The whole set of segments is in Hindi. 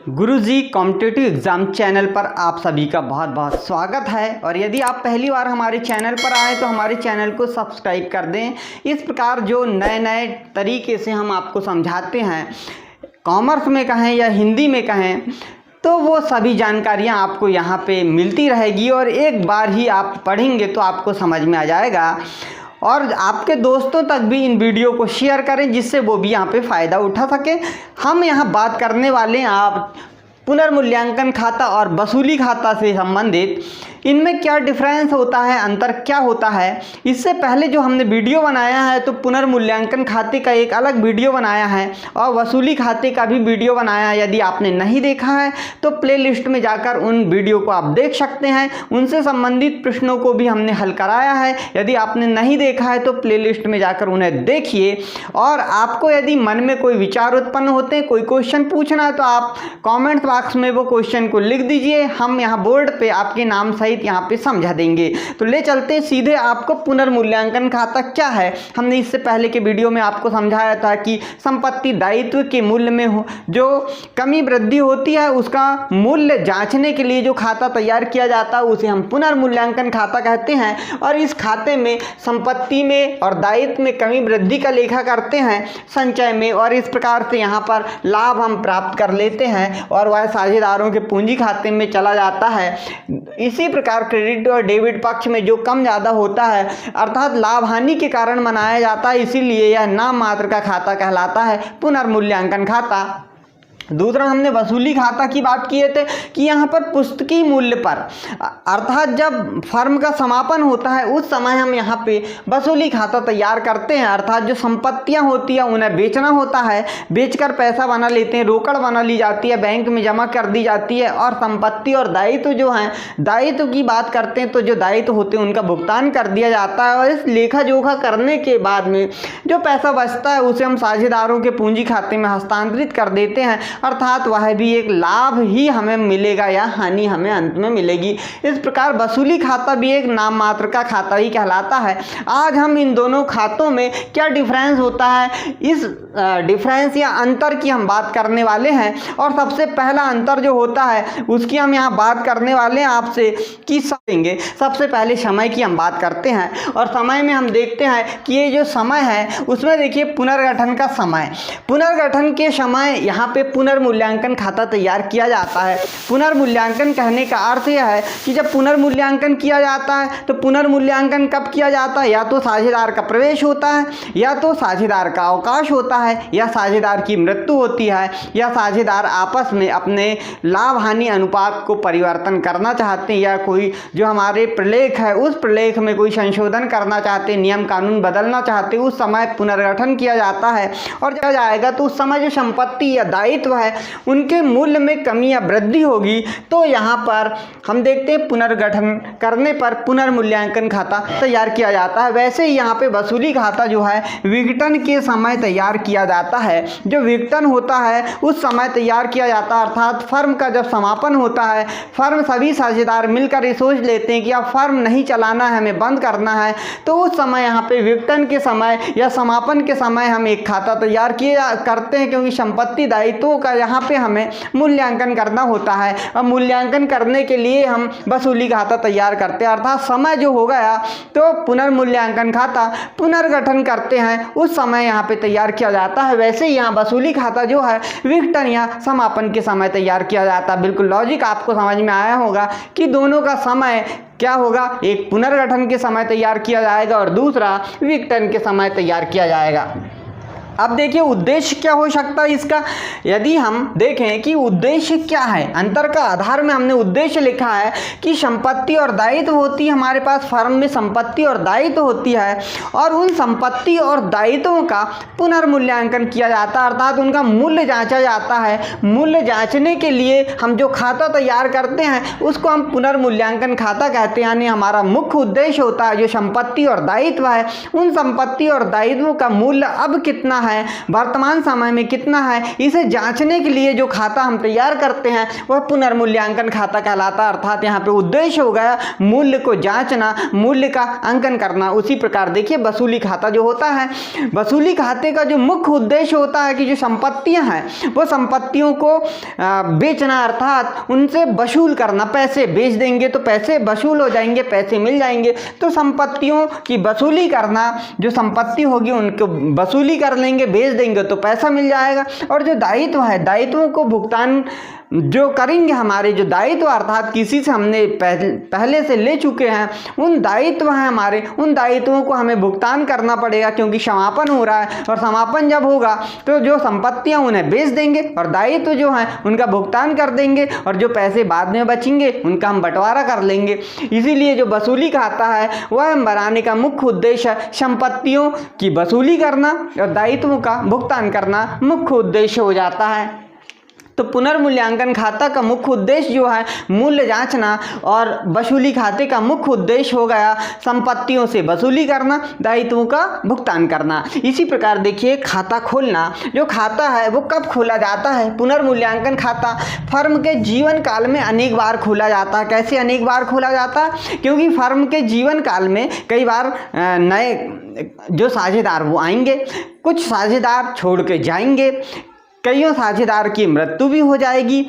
गुरुजी कॉम्पिटिटिव एग्ज़ाम चैनल पर आप सभी का बहुत बहुत स्वागत है। और यदि आप पहली बार हमारे चैनल पर आए तो हमारे चैनल को सब्सक्राइब कर दें। इस प्रकार जो नए नए तरीके से हम आपको समझाते हैं, कॉमर्स में कहें या हिंदी में कहें, तो वो सभी जानकारियाँ आपको यहाँ पे मिलती रहेगी और एक बार ही आप पढ़ेंगे तो आपको समझ में आ जाएगा। और आपके दोस्तों तक भी इन वीडियो को शेयर करें जिससे वो भी यहाँ पे फ़ायदा उठा सके। हम यहाँ बात करने वाले हैं आप पुनर्मूल्यांकन खाता और वसूली खाता से संबंधित, इनमें क्या डिफरेंस होता है, अंतर क्या होता है। इससे पहले जो हमने वीडियो बनाया है तो पुनर्मूल्यांकन खाते का एक अलग वीडियो बनाया है और वसूली खाते का भी वीडियो बनाया है। यदि आपने नहीं देखा है तो प्लेलिस्ट में जाकर उन वीडियो को आप देख सकते हैं। उनसे संबंधित प्रश्नों को भी हमने हल कराया है। यदि आपने नहीं देखा है तो प्लेलिस्ट में जाकर उन्हें देखिए। और आपको यदि मन में कोई विचार उत्पन्न होते हैं, कोई क्वेश्चन पूछना है, तो आप कॉमेंट बॉक्स में वो क्वेश्चन को लिख दीजिए। हम यहाँ बोर्ड पे आपके नाम सहित यहाँ पे समझा देंगे। तो ले चलते सीधे आपको पुनर्मूल्यांकन खाता क्या है। हमने इससे पहले के वीडियो में आपको समझाया था कि संपत्ति दायित्व के मूल्य में जो कमी वृद्धि होती है उसका मूल्य जांचने के लिए जो खाता तैयार किया जाता है उसे हम पुनर्मूल्यांकन खाता कहते हैं। और इस खाते में संपत्ति में और दायित्व में कमी वृद्धि का लेखा करते हैं संचय में, और इस प्रकार से यहाँ पर लाभ हम प्राप्त कर लेते हैं और वह साझेदारों के पूंजी खाते में चला जाता है। इसी प्रकार क्रेडिट और डेबिट पक्ष में जो कम ज़्यादा होता है अर्थात लाभ हानि के कारण मनाया जाता है, इसीलिए यह नाम मात्र का खाता कहलाता है पुनर्मूल्यांकन खाता। दूसरा हमने वसूली खाता की बात किए थे कि यहाँ पर पुस्तकीय मूल्य पर अर्थात जब फर्म का समापन होता है उस समय हम यहाँ पे वसूली खाता तैयार करते हैं। अर्थात जो संपत्तियाँ होती हैं उन्हें बेचना होता है, बेचकर पैसा बना लेते हैं, रोकड़ बना ली जाती है, बैंक में जमा कर दी जाती है। और संपत्ति और दायित्व जो हैं, दायित्व की बात करते हैं तो जो दायित्व होते हैं उनका भुगतान कर दिया जाता है। और इस लेखा जोखा करने के बाद में जो पैसा बचता है उसे हम साझेदारों के पूंजी खाते में हस्तांतरित कर देते हैं, अर्थात वह भी एक लाभ ही हमें मिलेगा या हानि हमें अंत में मिलेगी। इस प्रकार वसूली खाता भी एक नाम मात्र का खाता ही कहलाता है। आज हम इन दोनों खातों में क्या डिफरेंस होता है, इस डिफरेंस या अंतर की हम बात करने वाले हैं। और सबसे पहला अंतर जो होता है उसकी हम यहाँ बात करने वाले हैं आपसे कि देंगे। सबसे पहले समय की हम बात करते हैं और समय में हम देखते हैं कि ये जो समय है उसमें देखिए पुनर्गठन का समय, पुनर्गठन के समय यहाँ पे पुनर्मूल्यांकन खाता तैयार किया जाता है। पुनर्मूल्यांकन कहने का अर्थ यह है कि जब पुनर्मूल्यांकन किया जाता है तो पुनर्मूल्यांकन कब किया जाता है, या तो साझेदार का प्रवेश होता है, या तो साझेदार का अवकाश होता है, या साझेदार की मृत्यु होती है, या साझेदार आपस में अपने लाभ हानि अनुपात को परिवर्तन करना चाहते हैं, या कोई जो हमारे प्रलेख है उस प्रलेख में कोई संशोधन करना चाहते, नियम कानून बदलना चाहते, उस समय पुनर्गठन किया जाता है। और जब जाएगा तो उस समय जो संपत्ति या दायित्व है उनके मूल्य में कमी या वृद्धि होगी तो यहाँ पर हम देखते हैं पुनर्गठन करने पर पुनर्मूल्यांकन खाता तैयार किया जाता है। वैसे ही यहाँ पे वसूली खाता जो है विघटन के समय तैयार किया जाता है। जो विघटन होता है उस समय तैयार किया जाता है, अर्थात फर्म का जब समापन होता है, फर्म सभी साझेदार मिलकर ये सोच लेते हैं कि अब फर्म नहीं चलाना है, हमें बंद करना है, तो उस समय यहाँ पे विघटन के समय या समापन के समय हम एक खाता तैयार करते हैं, क्योंकि संपत्ति दायित्वों का यहाँ पे हमें मूल्यांकन करना होता है। और मूल्यांकन करने के लिए हम वसूली खाता तैयार करते हैं। अर्थात समय जो हो गया तो पुनर्मूल्यांकन खाता पुनर्गठन करते हैं उस समय यहाँ पे तैयार किया जाता है। वैसे ही यहाँ वसूली खाता जो है विघटन या समापन के समय तैयार किया जाता है। बिल्कुल लॉजिक आपको समझ में आया होगा कि दोनों का समय क्या होगा, एक पुनर्गठन के समय तैयार किया जाएगा और दूसरा विघटन के समय तैयार किया जाएगा। अब देखिए उद्देश्य क्या हो सकता है इसका। यदि हम देखें कि उद्देश्य क्या है, अंतर का आधार में हमने उद्देश्य लिखा है कि संपत्ति और दायित्व होती है, हमारे पास फर्म में संपत्ति और दायित्व होती है और उन संपत्ति और दायित्वों का पुनर्मूल्यांकन किया जाता है, अर्थात उनका मूल्य जांचा जाता है। मूल्य जांचने के लिए हम जो खाता तैयार करते हैं उसको हम पुनर्मूल्यांकन खाता कहते हैं। यानी हमारा मुख्य उद्देश्य होता है जो संपत्ति और दायित्व है, उन संपत्ति और दायित्वों का मूल्य अब कितना है, वर्तमान समय में कितना है, इसे जांचने के लिए जो खाता हम तैयार करते हैं वह पुनर्मूल्यांकन खाता कहलाता है। अर्थात यहाँ पे उद्देश्य हो गया मूल्य को जांचना, मूल्य का अंकन करना। उसी प्रकार देखिए वसूली खाता जो होता है, वसूली खाते का जो मुख्य उद्देश्य होता है कि जो संपत्तियां हैं वो संपत्तियों को बेचना, अर्थात उनसे वसूल करना। पैसे बेच देंगे तो पैसे वसूल हो जाएंगे, पैसे मिल जाएंगे, तो संपत्तियों की वसूली करना, जो संपत्ति होगी उनको वसूली कर लेंगे, बेच देंगे तो पैसा मिल जाएगा। और जो दायित्व है, दायित्वों को भुगतान जो करेंगे, हमारे जो दायित्व अर्थात किसी से हमने पहले से ले चुके हैं, उन दायित्व हैं हमारे, उन दायित्वों को हमें भुगतान करना पड़ेगा, क्योंकि समापन हो रहा है। और समापन जब होगा तो जो संपत्तियां उन्हें बेच देंगे और दायित्व जो हैं उनका भुगतान कर देंगे, और जो पैसे बाद में बचेंगे उनका हम बंटवारा कर लेंगे। इसीलिए जो वसूली खाता है वह हम बनाने का मुख्य उद्देश्य है संपत्तियों की वसूली करना और दायित्वों का भुगतान करना मुख्य उद्देश्य हो जाता है। तो पुनर्मूल्यांकन खाता का मुख्य उद्देश्य जो है मूल्य जांचना, और वसूली खाते का मुख्य उद्देश्य हो गया संपत्तियों से वसूली करना, दायित्वों का भुगतान करना। इसी प्रकार देखिए खाता खोलना, जो खाता है वो कब खोला जाता है? पुनर्मूल्यांकन खाता फर्म के जीवन काल में अनेक बार खोला जाता है। कैसे अनेक बार खोला जाता है? क्योंकि फर्म के जीवन काल में कई बार नए जो साझेदार वो आएंगे, कुछ साझेदार छोड़ के जाएंगे, कईयों साझेदार की मृत्यु भी हो जाएगी,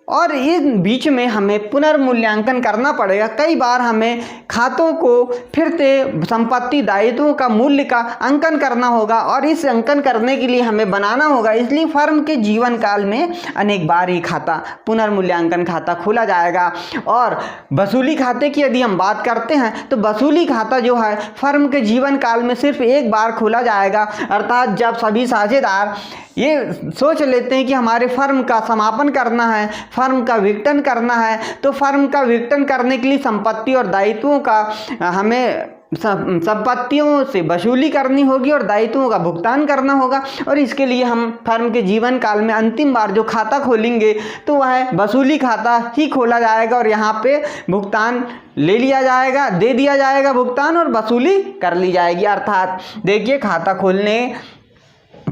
और इस बीच में हमें पुनर्मूल्यांकन करना पड़ेगा। कई बार हमें खातों को फिर से संपत्ति दायित्वों का मूल्य का अंकन करना होगा, और इस अंकन करने के लिए हमें बनाना होगा। इसलिए फर्म के जीवन काल में अनेक बार ये खाता पुनर्मूल्यांकन खाता खोला जाएगा। और वसूली खाते की यदि हम बात करते हैं तो वसूली खाता जो है फर्म के जीवन काल में सिर्फ एक बार खोला जाएगा, अर्थात जब सभी साझेदार ये सोच लेते हैं कि हमारे फर्म का समापन करना है, फर्म का विघटन करना है, तो फर्म का विघटन करने के लिए संपत्ति और दायित्वों का हमें संपत्तियों से वसूली करनी होगी और दायित्वों का भुगतान करना होगा। और इसके लिए हम फर्म के जीवन काल में अंतिम बार जो खाता खोलेंगे तो वह वसूली खाता ही खोला जाएगा, और यहाँ पे भुगतान ले लिया जाएगा, दे दिया जाएगा भुगतान, और वसूली कर ली जाएगी। अर्थात देखिए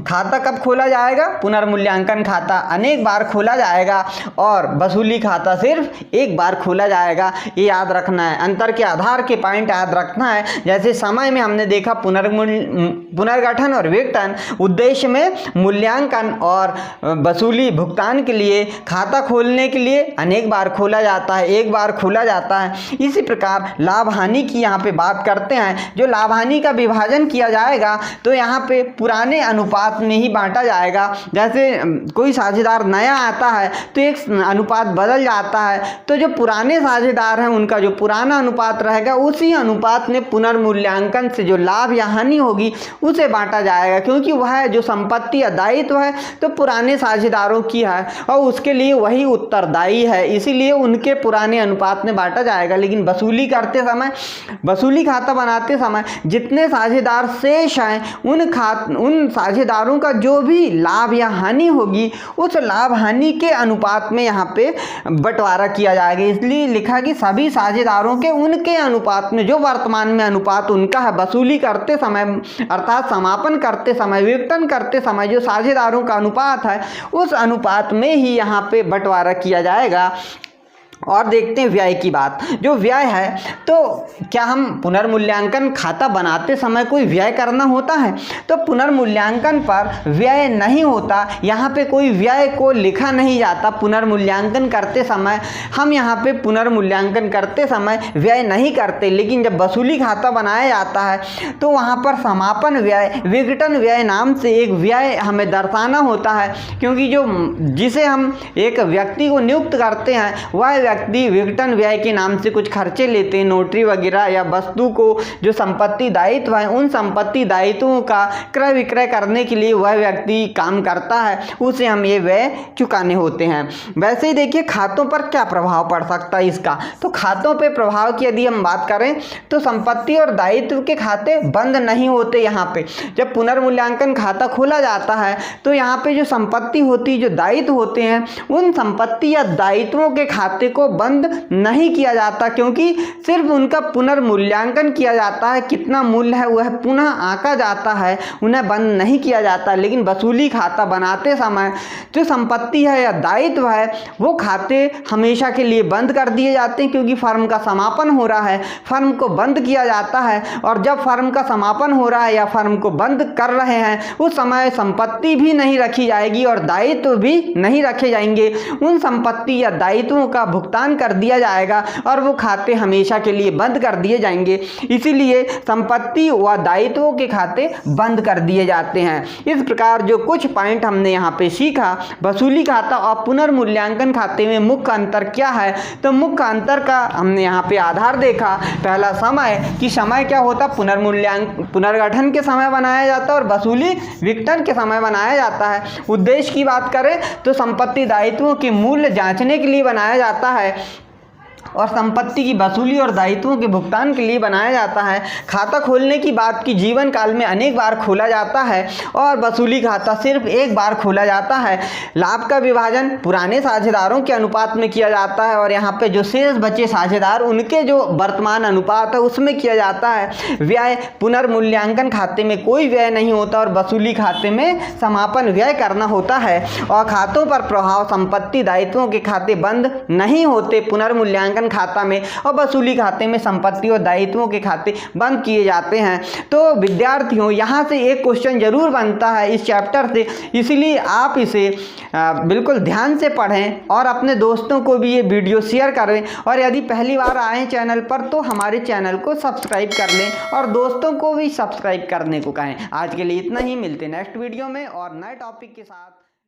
खाता कब खोला जाएगा? पुनर्मूल्यांकन खाता अनेक बार खोला जाएगा और वसूली खाता सिर्फ एक बार खोला जाएगा। ये याद रखना है, अंतर के आधार के पॉइंट याद रखना है। जैसे समय में हमने देखा पुनर्गठन और विघटन, उद्देश्य में मूल्यांकन और वसूली भुगतान के लिए खाता खोलने के लिए अनेक बार खोला जाता है, एक बार खोला जाता है। इसी प्रकार लाभ हानि की यहाँ पे बात करते हैं। जो लाभ हानि का विभाजन किया जाएगा तो यहाँ पे पुराने अनुपात में ही बांटा जाएगा। जैसे कोई साझेदार नया आता है तो एक अनुपात बदल जाता है, तो जो पुराने साझेदार हैं उनका जो पुराना अनुपात रहेगा उसी अनुपात में पुनर्मूल्यांकन से जो लाभ या हानि होगी उसे बांटा जाएगा, क्योंकि वह जो संपत्ति या दायित्व है तो पुराने साझेदारों की है और उसके लिए वही उत्तरदायी है, इसीलिए उनके पुराने अनुपात में बांटा जाएगा। लेकिन वसूली करते समय, वसूली खाता बनाते समय जितने साझेदार शेष हैं उन साझेदारों का जो भी लाभ या हानि होगी उस लाभ हानि के अनुपात में यहाँ पे बंटवारा किया जाएगा। इसलिए लिखा कि सभी साझेदारों के उनके अनुपात में, जो वर्तमान में अनुपात उनका है वसूली करते समय अर्थात समापन करते समय, विघटन करते समय जो साझेदारों का अनुपात है उस अनुपात में ही यहाँ पे बंटवारा किया जाएगा। और देखते हैं व्यय की बात। जो व्यय है तो क्या हम पुनर्मूल्यांकन खाता बनाते समय कोई व्यय करना होता है? तो पुनर्मूल्यांकन पर व्यय नहीं होता, यहाँ पे कोई व्यय को लिखा नहीं जाता। पुनर्मूल्यांकन करते समय हम यहाँ पे पुनर्मूल्यांकन करते समय व्यय नहीं करते, लेकिन जब वसूली खाता बनाया जाता है तो वहाँ पर समापन व्यय, विघटन व्यय नाम से एक व्यय हमें दर्शाना होता है, क्योंकि जो जिसे हम एक व्यक्ति को नियुक्त करते हैं वह व्यक्ति विघटन व्यय के नाम से कुछ खर्चे लेते हैं, नोटरी वगैरह या वस्तु को जो संपत्ति दायित्व है उन संपत्ति दायित्वों का क्रय विक्रय करने के लिए वह व्यक्ति काम करता है, उसे हम ये व्यय चुकाने होते हैं। वैसे ही देखिए खातों पर क्या प्रभाव पड़ सकता है इसका। तो खातों पे प्रभाव की यदि हम बात करें तो संपत्ति और दायित्व के खाते बंद नहीं होते। यहाँ पे जब पुनर्मूल्यांकन खाता खोला जाता है तो यहाँ पे जो संपत्ति होती, जो दायित्व होते हैं, उन संपत्ति या दायित्वों के खाते को बंद नहीं किया जाता, क्योंकि सिर्फ उनका पुनर्मूल्यांकन किया जाता है, कितना मूल्य है वह पुनः आंका जाता है, उन्हें बंद नहीं किया जाता। लेकिन वसूली खाता बनाते समय जो संपत्ति है या दायित्व है वो खाते हमेशा के लिए बंद कर दिए जाते हैं, क्योंकि फर्म का समापन हो रहा है, फर्म को बंद किया जाता है। और जब फर्म का समापन हो रहा है या फर्म को बंद कर रहे हैं उस समय संपत्ति भी नहीं रखी जाएगी और दायित्व भी नहीं रखे जाएंगे। उन संपत्ति या दायित्वों का भुगतान कर दिया जाएगा और वो खाते हमेशा के लिए बंद कर दिए जाएंगे। इसीलिए संपत्ति व दायित्वों के खाते बंद कर दिए जाते हैं। इस प्रकार जो कुछ पॉइंट हमने यहाँ पे सीखा, वसूली खाता और पुनर्मूल्यांकन खाते में मुख्य अंतर क्या है, तो मुख्य अंतर का हमने यहाँ पे आधार देखा। पहला समय, कि समय क्या होता, पुनर्गठन के समय बनाया जाता है और वसूली विघटन के समय बनाया जाता है। उद्देश्य की बात करें तो संपत्ति दायित्वों के मूल्य जांचने के लिए बनाया जाता है और संपत्ति की वसूली और दायित्वों के भुगतान के लिए बनाया जाता है। खाता खोलने की बात की जीवन काल में अनेक बार खोला जाता है और वसूली खाता सिर्फ एक बार खोला जाता है। लाभ का विभाजन पुराने साझेदारों के अनुपात में किया जाता है और यहाँ पे जो शेष बचे साझेदार उनके जो वर्तमान अनुपात है उसमें किया जाता है। व्यय, पुनर्मूल्यांकन खाते में कोई व्यय नहीं होता और वसूली खाते में समापन व्यय करना होता है। और खातों पर प्रभाव, संपत्ति दायित्वों के खाते बंद नहीं होते पुनर्मूल्यांकन खाता में और वसूली खाते में संपत्ति और दायित्वों के खाते बंद किए जाते हैं। तो विद्यार्थियों, यहाँ से एक क्वेश्चन जरूर बनता है इस चैप्टर से, इसलिए आप इसे बिल्कुल ध्यान से पढ़ें और अपने दोस्तों को भी ये वीडियो शेयर करें। और यदि पहली बार आए चैनल पर तो हमारे चैनल को सब्सक्राइब कर लें और दोस्तों को भी सब्सक्राइब करने को कहें। आज के लिए इतना ही, मिलते हैं नेक्स्ट वीडियो में और नए टॉपिक के साथ।